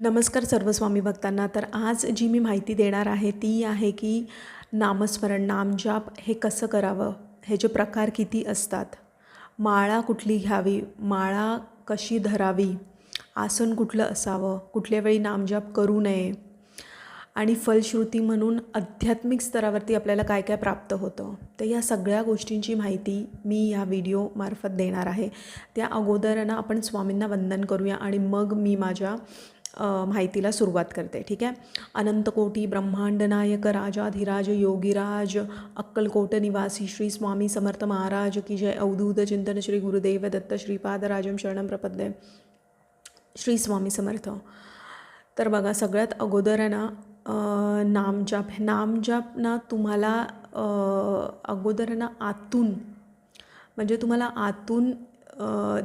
नमस्कार सर्व स्वामी भक्तांना. तर आज जी मी माहिती देणार आहे ती आहे की नामस्मरण, नामजाप हे कसं करावं, ह्याचे प्रकार किती असतात, माळा कुठली घ्यावी, माळा कशी धरावी, आसन कुठलं असावं, कुठल्या वेळी नामजाप करू नये आणि फलश्रुती म्हणून आध्यात्मिक स्तरावरती आपल्याला काय काय प्राप्त होतं. तर या सगळ्या गोष्टींची माहिती मी या व्हिडिओमार्फत देणार आहे. त्या अगोदर आपण स्वामींना वंदन करूया आणि मग मी माझ्या माहितीला सुरुवात करते. ठीक आहे. अनंतकोटी ब्रह्मांड नायक राजाधिराज योगीराज अक्कलकोट निवासी श्री स्वामी समर्थ महाराज की जय. अवधूत चिंतन श्री गुरुदेव दत्त श्रीपादराजम शरणम प्रपद्ये. श्री स्वामी समर्थ. तर बघा, सगळ्यात अगोदर नामजाप ना तुम्हाला अगोदर आतून, म्हणजे तुम्हाला आतून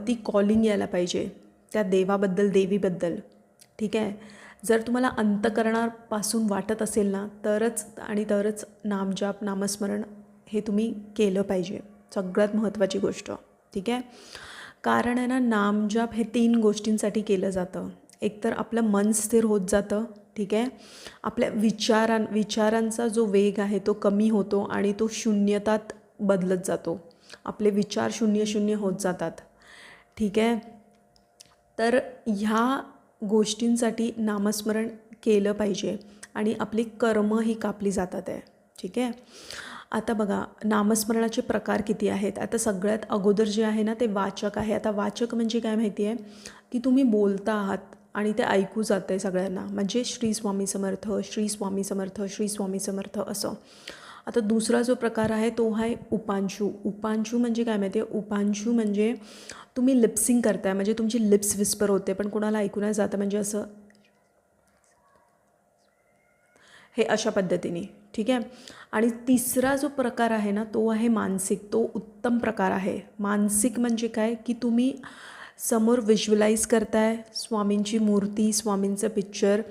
ती कॉलिंग यायला पाहिजे त्या देवाबद्दल, देवीबद्दल. ठीक आहे. जर तुम्हाला अंतःकरणापासून वाटत असेल ना तरच नामजाप, नामस्मरण हे तुम्ही केलं पाहिजे. सगळ्यात महत्त्वाची गोष्ट. ठीक आहे. कारण नामजाप हे 3 गोष्टींसाठी केलं जातं. एकतर आपलं मन स्थिर होत जातं. ठीक आहे. आपल्या विचारांचा जो वेग आहे तो कमी होतो आणि तो शून्यतात बदलत जातो. आपले विचार शून्य होत जातात. ठीक आहे. तर ह्या गोष्टींसाठी नामस्मरण केलं पाहिजे आणि आपली कर्मही कापली जातात आहे. ठीक आहे. आता बघा, नामस्मरणाचे प्रकार किती आहेत. आता सगळ्यात अगोदर जे आहे ना ते वाचक आहे. आता वाचक म्हणजे काय माहिती आहे की तुम्ही बोलता आहात आणि ते ऐकू जातं आहे सगळ्यांना, म्हणजे श्री स्वामी समर्थ, श्री स्वामी समर्थ, श्री स्वामी समर्थ असं. आता दुसरा जो प्रकार आहे तो आहे उपांशू. उपांशू म्हणजे काय माहिती आहे. उपांशू म्हणजे तुम्ही लिप्सिंग करताय, म्हणजे तुमची लिप्स विस्पर होते पण कोणाला ऐकू नाही जातं, म्हणजे असं हे अशा पद्धतीने. ठीक आहे. आणि तिसरा जो प्रकार आहे ना तो आहे मानसिक. तो उत्तम प्रकार आहे. मानसिक म्हणजे काय की तुम्ही समोर व्हिज्युअलाइज करताय स्वामींची मूर्ती, स्वामींचं पिक्चर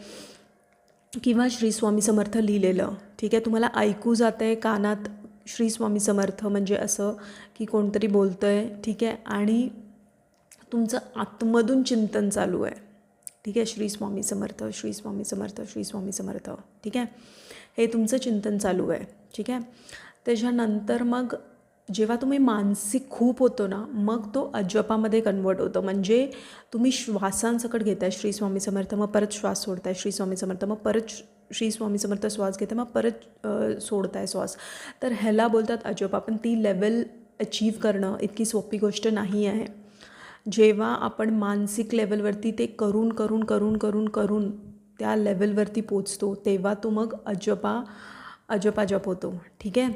किंवा श्री स्वामी समर्थ लिहिलेलं. ठीक आहे. तुम्हाला ऐकू जातं आहे कानात श्री स्वामी समर्थ, म्हणजे असं की कोणतरी बोलतं आहे. ठीक आहे. आणि तुमचं आतमधून चिंतन चालू आहे. ठीक आहे. श्री स्वामी समर्थ, श्री स्वामी समर्थ, श्री स्वामी समर्थ. ठीक आहे. हे तुमचं चिंतन चालू आहे. ठीक आहे. त्याच्यानंतर मग जेव्हा तुम्ही मानसिक खूप होतो ना मग तो अजपामध्ये कन्वर्ट होतो. म्हणजे तुम्ही श्वासांसकट घेताय श्री स्वामी समर्थ, मग परत श्वास सोडताय श्री स्वामी समर्थ, मग परत श्री स्वामी समर्थ श्वास घेताय, मग परत सोडताय श्वास. तर ह्याला बोलतात अजप. पण ती लेवल अचीव करणं इतकी सोपी गोष्ट नाही आहे. जेव्हा आपण मानसिक लेवलवरती ते करून त्या लेवलवरती पोचतो तेव्हा तो मग अजप होतो. ठीक आहे.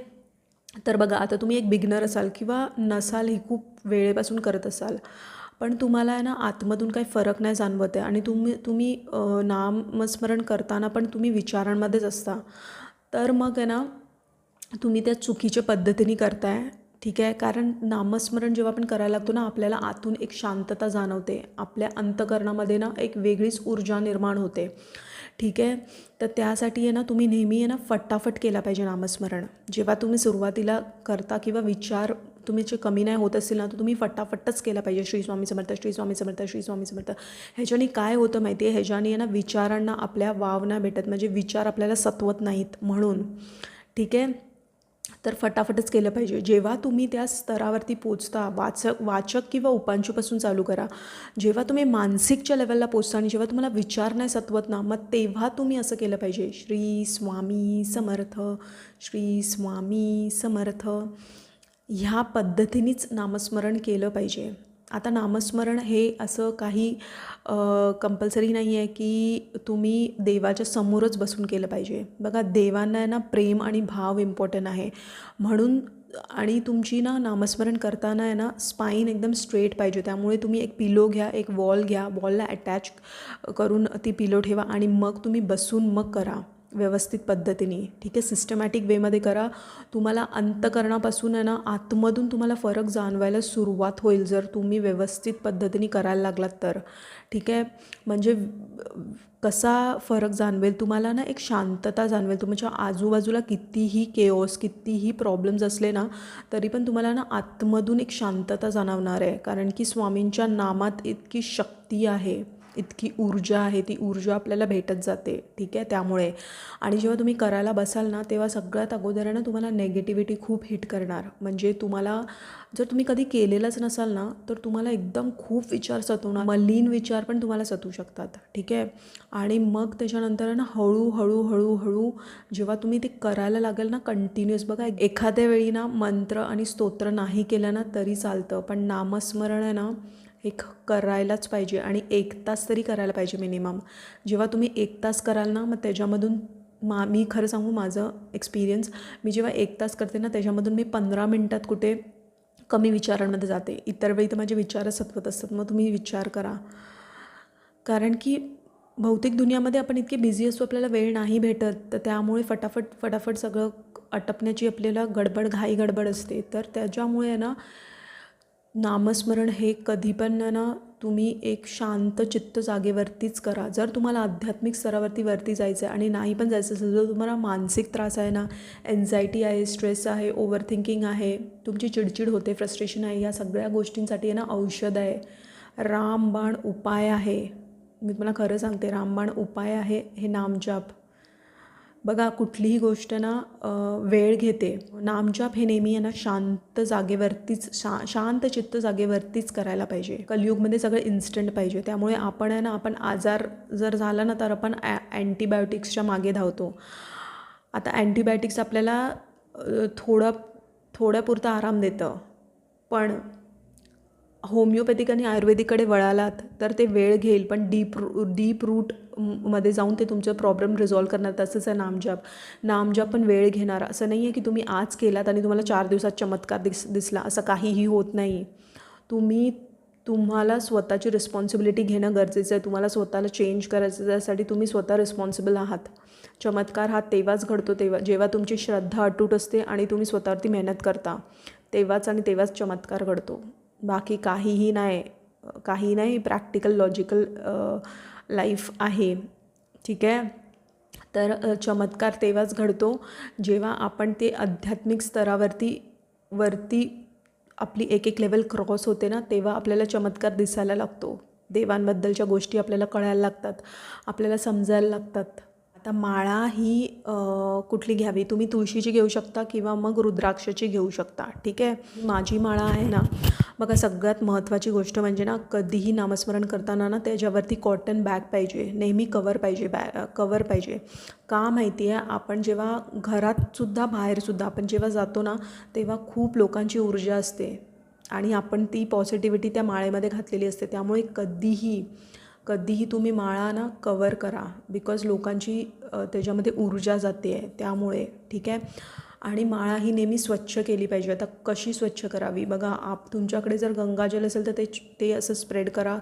तर बघा, आता तुम्ही एक बिगनर असाल किंवा नसाल, ही खूप वेळेपासून करत असाल, पण तुम्हाला आतमधून काही फरक नाही जाणवत आहे आणि तुम्ही नामस्मरण करताना पण तुम्ही विचारांमध्येच असता, तर मग तुम्ही त्या चुकीच्या पद्धतीने करताय. ठीक आहे. कारण नामस्मरण जेव्हा आपण करायला लागतो ना आपल्याला आतून एक शांतता जाणवते. आपल्या अंतःकरणामध्ये एक वेगळीच ऊर्जा निर्माण होते. ठीक आहे. तर त्यासाठी तुम्ही नेहमी फटाफट केला पाहिजे नामस्मरण. जेव्हा तुम्ही सुरुवातीला करता किंवा विचार तुमचे कमी नाही होत असतील ना तर तुम्ही फटाफटच केला पाहिजे श्री स्वामी समर्थ, श्री स्वामी समर्थ, श्री स्वामी समर्थ. ह्याच्याने काय होतं माहिती आहे, ह्याच्याने विचारांना आपल्या वाव नाही भेटत, म्हणजे विचार आपल्याला सत्वत नाहीत म्हणून. ठीक आहे. तर फटाफटच केलं पाहिजे. जेव्हा तुम्ही त्या स्तरावरती पोचता, वाचक किंवा उपांशूपासून चालू करा, जेव्हा तुम्ही मानसिकच्या लेवलला पोचता आणि जेव्हा तुम्हाला विचार नाही सत्वत ना मग तेव्हा तुम्ही असं केलं पाहिजे श्री स्वामी समर्थ, श्री स्वामी समर्थ. ह्या पद्धतीनेच नामस्मरण केलं पाहिजे. आता नामस्मरण हे असं काही कंपल्सरी नाही आहे की तुम्ही देवाच्या समोरच बसून केलं पाहिजे. बघा, देवांना प्रेम आणि भाव इम्पॉर्टंट आहे म्हणून. आणि तुमची नामस्मरण करताना स्पाईन एकदम स्ट्रेट पाहिजे. त्यामुळे तुम्ही एक पिलो घ्या, एक वॉल घ्या, वॉलला अटॅच करून ती पिलो ठेवा आणि मग तुम्ही बसून मग करा व्यवस्थित पद्धतीने. ठीक आहे. सिस्टमॅटिक वेमध्ये करा. तुम्हाला अंतःकरणापासून आतमधून तुम्हाला फरक जाणवायला सुरुवात होईल जर तुम्ही व्यवस्थित पद्धतीने करायला लागलात तर. ठीक आहे. म्हणजे कसा फरक जाणवेल तुम्हाला एक शांतता जाणवेल. तुमच्या आजूबाजूला कितीही केओस, कितीही प्रॉब्लेम्स असले ना तरी पण तुम्हाला आतमधून एक शांतता जाणवणार आहे. कारण की स्वामींच्या नामात इतकी शक्ती आहे, इतकी ऊर्जा आहे, ती ऊर्जा आपल्याला भेटत जाते, ठीक आहे. त्यामुळे आणि जेव्हा तुम्ही करायला बसाल ना, तेव्हा सगळ्यात अगोदर आहे ना तुम्हाला नेगेटिव्हिटी खूप हिट करणार. म्हणजे तुम्हाला जर तुम्ही कधी केलेलंच नसाल ना, तर तुम्हाला एकदम खूप विचार सतवणार, मलिन विचार पण तुम्हाला सतवू शकतात, ठीक आहे. आणि मग त्याच्यानंतर आहे ना हळूहळू जेव्हा तुम्ही ते करायला लागेल ना कंटिन्युअस, बघा एखाद्या वेळी ना मंत्र आणि स्तोत्र नाही केलं ना तरी चालतं, पण नामस्मरण आहे ना हे करायलाच पाहिजे आणि 1 तास तरी करायला पाहिजे मिनिमम. जेव्हा तुम्ही 1 तास कराल ना, मग त्याच्यामधून मी खरं सांगू माझं एक्सपिरियन्स, मी जेव्हा 1 तास करते ना त्याच्यामधून मी 15 मिनटात कुठे कमी विचारांमध्ये जाते. इतर वेळी तर माझे विचारच सतवत असतात. मग तुम्ही विचार करा, कारण की भौतिक दुनियामध्ये आपण इतके बिझी असतो, आपल्याला वेळ नाही भेटत, तर त्यामुळे फटाफट सगळं आटपण्याची आपल्याला घाई गडबड असते. तर त्याच्यामुळे ना नामस्मरण हे कधी पण ना तुम्ही एक शांत चित्त जागेवरतीच करा. जर तुम्हाला आध्यात्मिक स्तरावरती जायचं आहे आणि नाही पण जायचं असेल, जर तुम्हाला मानसिक त्रास आहे ना, एन्झायटी आहे, स्ट्रेस आहे, ओव्हर थिंकिंग आहे, तुमची चिडचिड होते, फ्रस्ट्रेशन आहे, या सगळ्या गोष्टींसाठी आहे ना औषध आहे, रामबाण उपाय आहे. मी तुम्हाला खरं सांगते, रामबाण उपाय आहे हे नामजाप. बघा कुठलीही गोष्ट ना वेळ घेते. नामजाप हे नेहमी आहे ना शांत जागेवरतीच शांत चित्त जागेवरतीच करायला पाहिजे. कलियुगमध्ये सगळं इन्स्टंट पाहिजे. त्यामुळे आपण आहे ना, आपण आजार जर झाला ना तर आपण अँटीबायोटिक्सच्या मागे धावतो. आता अँटीबायोटिक्स आपल्याला थोड्यापुरता आराम देतं, पण होमिओपॅथिक आणि आयुर्वेदिककडे वळालात तर ते वेळ घेईल, पण डीप रूटमध्ये जाऊन ते तुमचं प्रॉब्लेम रिझॉल्व करणार. तसंच आहे नामजाप पण वेळ घेणार. असं नाही आहे की तुम्ही आज केलात आणि तुम्हाला 4 दिवसात चमत्कार दिसला, असं काहीही होत नाही. तुम्हाला स्वतःची रिस्पॉन्सिबिलिटी घेणं गरजेचं आहे. तुम्हाला स्वतःला चेंज करायचं, त्यासाठी तुम्ही स्वतः रिस्पॉन्सिबल आहात. चमत्कार हा तेव्हाच घडतो जेव्हा तुमची श्रद्धा अटूट असते आणि तुम्ही स्वतःवरती मेहनत करता, तेव्हाच चमत्कार घडतो. बाकी काहीही नाही. प्रॅक्टिकल लॉजिकल लाईफ आहे, ठीक आहे. तर चमत्कार तेव्हाच घडतो जेव्हा आपण ते आध्यात्मिक स्तरावरती आपली एक लेवल क्रॉस होते ना, तेव्हा आपल्याला चमत्कार दिसायला लागतो. देवांबद्दलच्या गोष्टी आपल्याला कळायला लागतात, आपल्याला समजायला लागतात. आता माळा ही कुठली घ्यावी, तुम्ही तुळशीची घेऊ शकता किंवा मग रुद्राक्षाची घेऊ शकता, ठीक आहे. माझी माळा आहे ना, बघा सगळ्यात महत्त्वाची गोष्ट म्हणजे ना, कधीही नामस्मरण करताना ना त्याच्यावरती कॉटन बॅग पाहिजे, नेहमी कवर पाहिजे. का माहिती आहे, आपण जेव्हा घरातसुद्धा बाहेरसुद्धा आपण जेव्हा जातो ना, तेव्हा खूप लोकांची ऊर्जा असते आणि आपण ती पॉझिटिव्हिटी त्या माळेमध्ये घातलेली असते. त्यामुळे कधीही तुम्ही माळा ना कवर करा, बिकॉज लोकांची त्याच्यामध्ये ऊर्जा जाते आहे, त्यामुळे, ठीक आहे. आणि माळा ही नेहमी स्वच्छ केली पाहिजे. आता कशी स्वच्छ करावी, बघा तुमच्याकडे जर गंगाजल असेल तर ते असं स्प्रेड करा,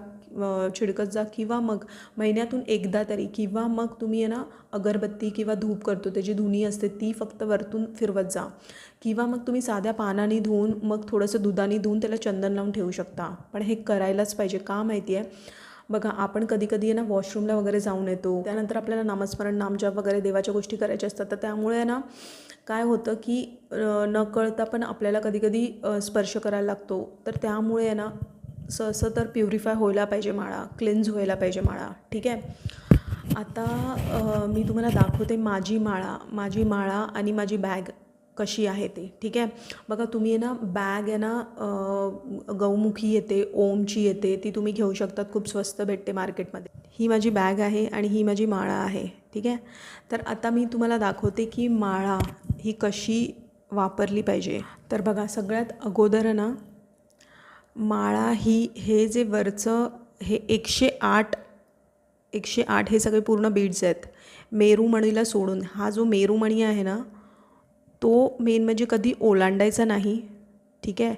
छिडकत जा, किंवा मग महिन्यातून एकदा तरी, किंवा मग तुम्ही आहे ना अगरबत्ती किंवा धूप करतो त्याची धुनी असते ती फक्त वरतून फिरवत जा, किंवा मग तुम्ही साध्या पानाने धुवून मग थोडंसं दुधाने धुवून त्याला चंदन लावून ठेवू शकता. पण हे करायलाच पाहिजे. का माहिती आहे, बघा आपण कधी आहे ना वॉशरूमला वगैरे जाऊन येतो, त्यानंतर आपल्याला नामस्मरण, नामजप वगैरे देवाच्या गोष्टी करायच्या असतात. तर त्यामुळे ना काय होतं की न कळता पण आपल्याला कधी स्पर्श करायला लागतो. तर त्यामुळे आहे ना असं तर प्युरिफाय व्हायला पाहिजे माळा, क्लिन्झ व्हायला पाहिजे माळा, ठीक आहे. आता मी तुम्हाला दाखवते माझी माळा आणि माझी बॅग कशी आहे ते, ठीक आहे. बघा तुम्ही आहे ना बॅग आहे ना गौमुखी येते, ओमची येते, ती तुम्ही घेऊ शकतात, खूप स्वस्त भेटते मार्केटमध्ये. ही माझी बॅग आहे आणि ही माझी माळा आहे, ठीक आहे. तर आता मी तुम्हाला दाखवते की माळा ही कशी वापरली पाहिजे. तर बघा सगळ्यात अगोदर ना माळा हे जे वरचं हे 108 हे सगळे पूर्ण बीड्स आहेत, मेरूमणीला सोडून. हा जो मेरूमणी आहे ना तो मेन म्हणजे कधी ओलांडायचा नाही, ठीक आहे.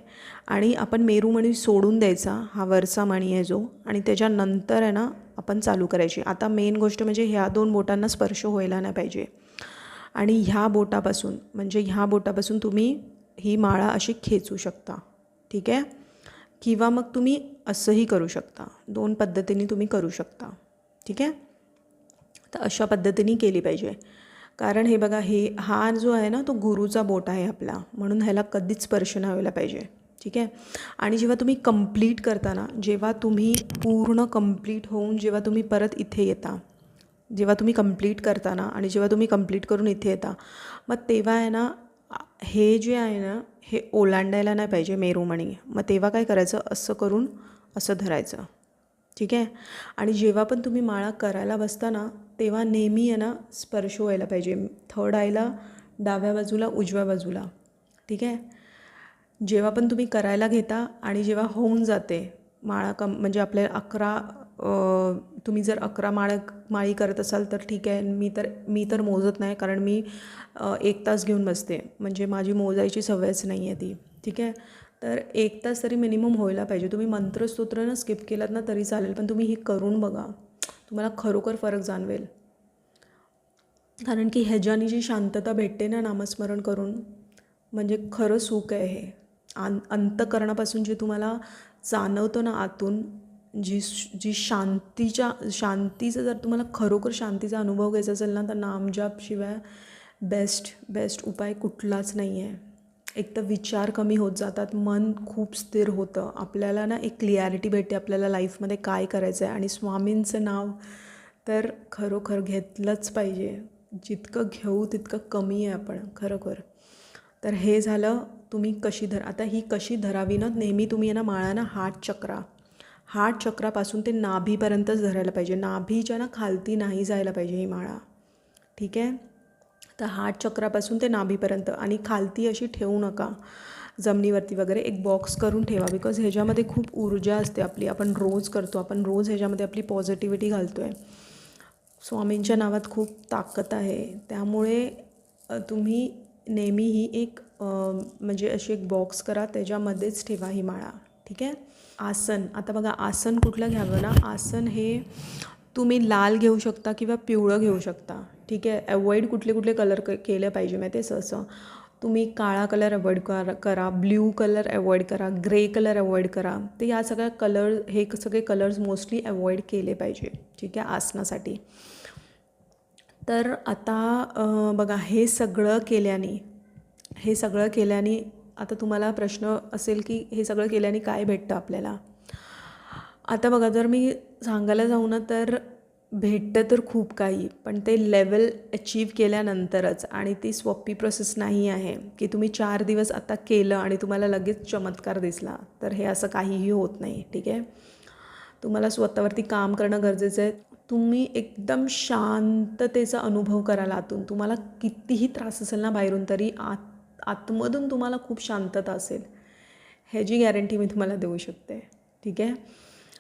आणि आपण मेरूमणी सोडून द्यायचा, हा वरचा मणी आहे जो, आणि त्याच्यानंतर आहे ना आपण चालू करायची. आता मेन गोष्ट म्हणजे ह्या 2 बोटांना स्पर्श व्हायला नाही पाहिजे. आणि ह्या बोटापासून तुम्ही ही माळा अशी खेचू शकता, ठीक आहे. किंवा मग तुम्ही असंही करू शकता, 2 पद्धतीने तुम्ही करू शकता, ठीक आहे. तर अशा पद्धतीने केली पाहिजे. कारण हे बघा हा जो आहे ना तो गुरुचा बोट आहे आपला, म्हणून ह्याला कधीच स्पर्श नाही व्हायला पाहिजे, ठीक आहे. आणि जेव्हा तुम्ही कंप्लीट करता ना, जेव्हा तुम्ही पूर्ण कंप्लीट होऊन जेव्हा तुम्ही परत इथे येता, जेव्हा तुम्ही कंप्लीट करता ना आणि जेव्हा तुम्ही कंप्लीट करून इथे येता, मग तेव्हा आहे ना हे जे आहे ना हे ओलांडायला नाही पाहिजे मेरूमणी. मग तेव्हा काय करायचं, असं करून असं धरायचं. ठीक आहे. आणि जेव्हा पण तुम्ही माळा करायला बसता ना तेव्हा नेहमी आहे ना स्पर्श व्हायला पाहिजे, थर्ड आयला डाव्या बाजूला उजव्या बाजूला. ठीक आहे. जेव्हा पण तुम्ही करायला घेता आणि जेव्हा होऊन जाते माळा म्हणजे आपल्या 11 तुम्ही जर 11 माळी करत असाल तर ठीक आहे. मी तर मोजत नाही, कारण मी 1 तास घेऊन बसते, म्हणजे माझी मोजायची सवयच नाही आहे ती. ठीक आहे. तर 1 तास तरी मिनिमम व्हायला पाहिजे. तुम्ही मंत्रस्तोत्र ना स्किप केलात ना तरी चालेल, पण तुम्ही हे करून बघा, तुम्हाला खरोखर फरक जाणवेल. कारण की ह्याच्याने जी शांतता भेटते ना नामस्मरण करून, म्हणजे खरं सुख आहे हे. अंतःकरणापासून जे तुम्हाला जाणवतं ना आतून, जी शांतीचा जर तुम्हाला खरोखर शांतीचा अनुभव घ्यायचा असेल ना, तर नामजापशिवाय बेस्ट उपाय कुठलाच नाही आहे. एक तर विचार कमी होत जातात, मन खूप स्थिर होतं, आपल्याला ना एक क्लिअरिटी भेटते आपल्याला लाईफमध्ये काय करायचं आहे. आणि स्वामींचं नाव तर खरोखर घेतलंच पाहिजे. जितकं घेऊ तितकं कमी आहे आपण खरोखर. तर हे झालं तुम्ही कशी आता ही कशी धरावी ना, नेहमी तुम्ही ना माळा ना हार्ट चक्रापासून ते नाभीपर्यंतच धरायला पाहिजे. नाभीच्या ना खालती नाही जायला पाहिजे ही माळा. ठीक आहे. तर हार्ट चक्रापासून ते नाभीपर्यंत, आणि खालती अशी ठेवू नका जमिनीवरती वगैरे, एक बॉक्स करून ठेवा. बिकॉज ह्याच्यामध्ये खूप ऊर्जा असते आपली, आपण रोज करतो, आपण रोज ह्याच्यामध्ये आपली पॉझिटिव्हिटी घालतो आहे. स्वामींच्या नावात खूप ताकद आहे. त्यामुळे तुम्ही नेहमी ही एक म्हणजे अशी एक बॉक्स करा, त्याच्यामध्येच ठेवा ही माळा. ठीक आहे. आसन, आता बघा आसन कुठलं घ्यावं ना, आसन हे तुम्ही लाल घेऊ शकता किंवा पिवळं घेऊ शकता. ठीक आहे. अवॉइड कुठले कलर केलं पाहिजे माहिती आहे. सहसा तुम्ही काळा कलर अवॉइड करा, ब्ल्यू कलर अवॉइड करा, ग्रे कलर अवॉइड करा. तर या सगळ्या हे सगळे कलर्स मोस्टली अवॉइड केले पाहिजे. ठीक आहे, आसनासाठी. तर आता बघा हे सगळं केल्याने आता तुम्हाला प्रश्न असेल की हे सगळं केल्याने काय भेटतं आपल्याला. आता बघा, जर मी सांगायला जाऊ ना तर भेटतं तर खूप काही, पण ते लेवल अचीव केल्यानंतरच. आणि ती सोपी प्रोसेस नाही आहे की तुम्ही 4 दिवस आता केलं आणि तुम्हाला लगेच चमत्कार दिसला. तर हे असं काहीही होत नाही. ठीक आहे. तुम्हाला स्वतःवरती काम करणं गरजेचं आहे. तुम्ही एकदम शांततेचा अनुभव कराल आतून. तुम्हाला कितीही त्रास असेल ना बाहेरून, तरी आतमधून तुम्हाला खूप शांतता असेल, ह्याची गॅरंटी मी तुम्हाला देऊ शकते. ठीक आहे.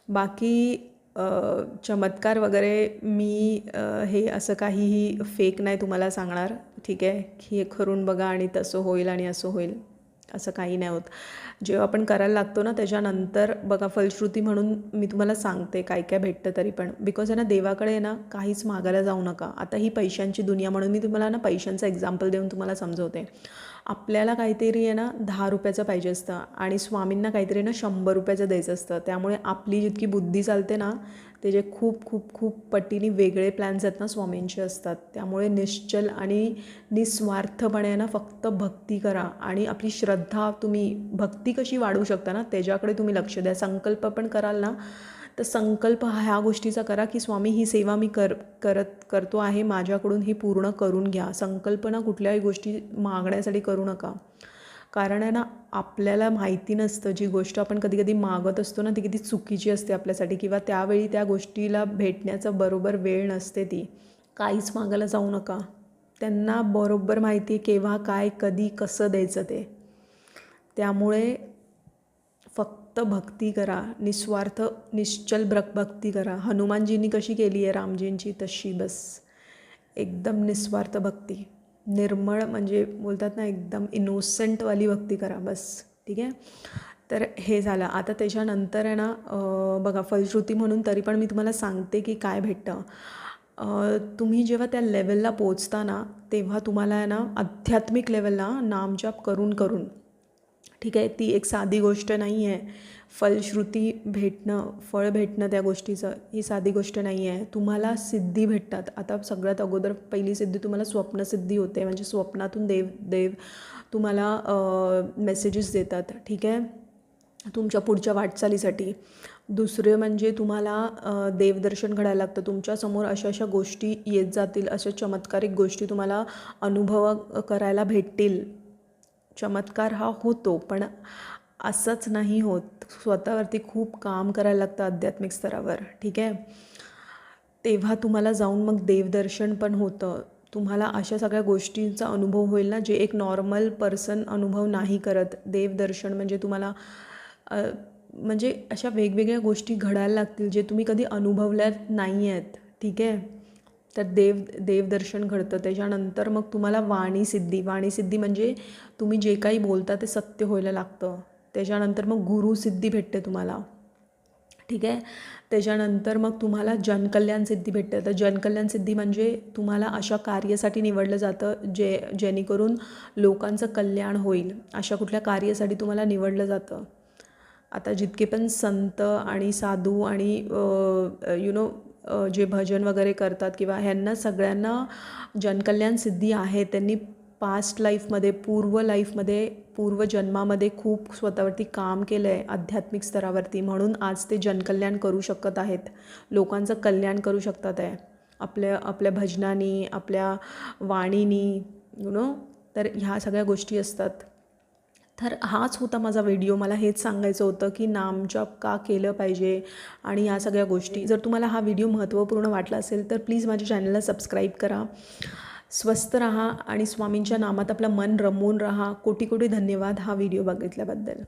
बाकी चमत्कार वगैरे मी हे असं काहीही फेक नाही तुम्हाला सांगणार. ठीक आहे. की हे करून बघा आणि तसं होईल आणि असं होईल, असं काही नाही होत. जेव्हा आपण करायला लागतो ना त्याच्यानंतर बघा, फलश्रुती म्हणून मी तुम्हाला सांगते काय काय भेटतं तरी पण. बिकॉज आहे ना देवाकडे आहे ना काहीच मागायला जाऊ नका. आता ही पैशांची दुनिया म्हणून मी तुम्हाला ना पैशांचं एक्झाम्पल देऊन तुम्हाला समजवते. आपल्याला काहीतरी आहे ना 10 रुपयाचं पाहिजे असतं आणि स्वामींना काहीतरी ना 100 रुपयाचं द्यायचं असतं. त्यामुळे आपली जितकी बुद्धी चालते ना त्याचे खूप खूप खूप पटीने वेगळे प्लॅन्स आहेत ना स्वामींचे असतात. त्यामुळे निश्चल आणि निस्वार्थपणे ना फक्त भक्ती करा. आणि आपली श्रद्धा, तुम्ही भक्ती कशी वाढवू शकता ना त्याच्याकडे तुम्ही लक्ष द्या. संकल्प पण कराल ना, तर संकल्प ह्या गोष्टीचा करा की स्वामी ही सेवा मी करतो आहे, माझ्याकडून ही पूर्ण करून घ्या. संकल्पना कुठल्याही गोष्टी मागण्यासाठी करू नका. कारण आहे ना आपल्याला माहिती नसतं, जी गोष्ट आपण कधी कधी मागत असतो ना ती किती चुकीची असते आपल्यासाठी, किंवा त्यावेळी त्या गोष्टीला भेटण्याचा बरोबर वेळ नसते ती. काहीच मागायला जाऊ नका. त्यांना बरोबर माहिती आहे केव्हा काय कधी कसं द्यायचं ते. त्यामुळे फक्त भक्ती करा, निस्वार्थ निश्चल भक्ती करा. हनुमानजींनी कशी केली आहे रामजींची, तशी बस एकदम निस्वार्थ भक्ती, निर्मळ, म्हणजे बोलतात ना एकदम इनोसंटवाली भक्ती करा बस. ठीक आहे. तर हे झालं. आता त्याच्यानंतर आहे ना बघा, फलश्रुती म्हणून तरी पण मी तुम्हाला सांगते की काय भेटतं. तुम्ही जेव्हा त्या लेवलला पोचता ना तेव्हा तुम्हाला आहे ना आध्यात्मिक लेवलला नामजाप करून करून, ठीक आहे, ती एक साधी गोष्ट नाही आहे. फलश्रुती भेटणं, फळ भेटणं त्या गोष्टीचं, ही साधी गोष्ट नाही आहे. तुम्हाला सिद्धी भेटतात. आता सगळ्यात अगोदर पहिली सिद्धी तुम्हाला स्वप्नसिद्धी होते, म्हणजे स्वप्नातून देव तुम्हाला मेसेजेस देतात. ठीक आहे. तुमच्या पुढच्या वाटचालीसाठी. दुसरे म्हणजे तुम्हाला देवदर्शन घडायला लागतं. तुमच्यासमोर अशा अशा गोष्टी येत जातील, अशा चमत्कारिक गोष्टी तुम्हाला अनुभव करायला भेटतील. चमत्कार हा होतो, पण असंच नाही होत. स्वतःवरती खूप काम करायला लागतं आध्यात्मिक स्तरावर, ठीक आहे. तेव्हा तुम्हाला जाऊन मग देवदर्शन पण होतं. तुम्हाला अशा सगळ्या गोष्टींचा अनुभव होईल ना, जे एक नॉर्मल पर्सन अनुभव नाही करत. देवदर्शन म्हणजे तुम्हाला म्हणजे अशा वेगवेगळ्या गोष्टी घडायला लागतील जे तुम्ही कधी अनुभवल्या नाही आहेत, ठीक आहे. तर देवदर्शन घडतं. त्याच्यानंतर मग तुम्हाला वाणीसिद्धी म्हणजे तुम्ही जे काही बोलता ते सत्य व्हायला लागतं. त्याच्यानंतर मग गुरुसिद्धी भेटते तुम्हाला, ठीक आहे. त्याच्यानंतर मग तुम्हाला जनकल्याण सिद्धी भेटते. तर जनकल्याण सिद्धी म्हणजे तुम्हाला अशा कार्यासाठी निवडलं जातं जेणेकरून लोकांचं कल्याण होईल. अशा कुठल्या कार्यासाठी तुम्हाला निवडलं जातं. आता जितके पण संत आणि साधू आणि जे भजन वगैरे करतात किंवा ह्यांना सगळ्यांना जनकल्याण सिद्धी आहे. त्यांनी पास्ट लाईफमध्ये, पूर्व जन्मामध्ये खूप स्वतःवरती काम केलं आहे आध्यात्मिक स्तरावरती, म्हणून आज ते जनकल्याण करू शकत आहेत. लोकांचं कल्याण करू शकतात आहे आपल्या भजनानी, आपल्या वाणीनी, तर ह्या सगळ्या गोष्टी असतात. तर हाच होता माझा व्हिडिओ. मला हेच सांगायचं होतं की नामजप का केलं पाहिजे आणि ह्या सगळ्या गोष्टी. जर तुम्हाला हा व्हिडिओ महत्त्वपूर्ण वाटला असेल तर प्लीज माझ्या चॅनलला सबस्क्राईब करा. स्वस्थ राहा आणि स्वामींच्या नामात आपलं मन रमवून राहा. कोटी कोटी धन्यवाद हा व्हिडिओ बघितल्याबद्दल.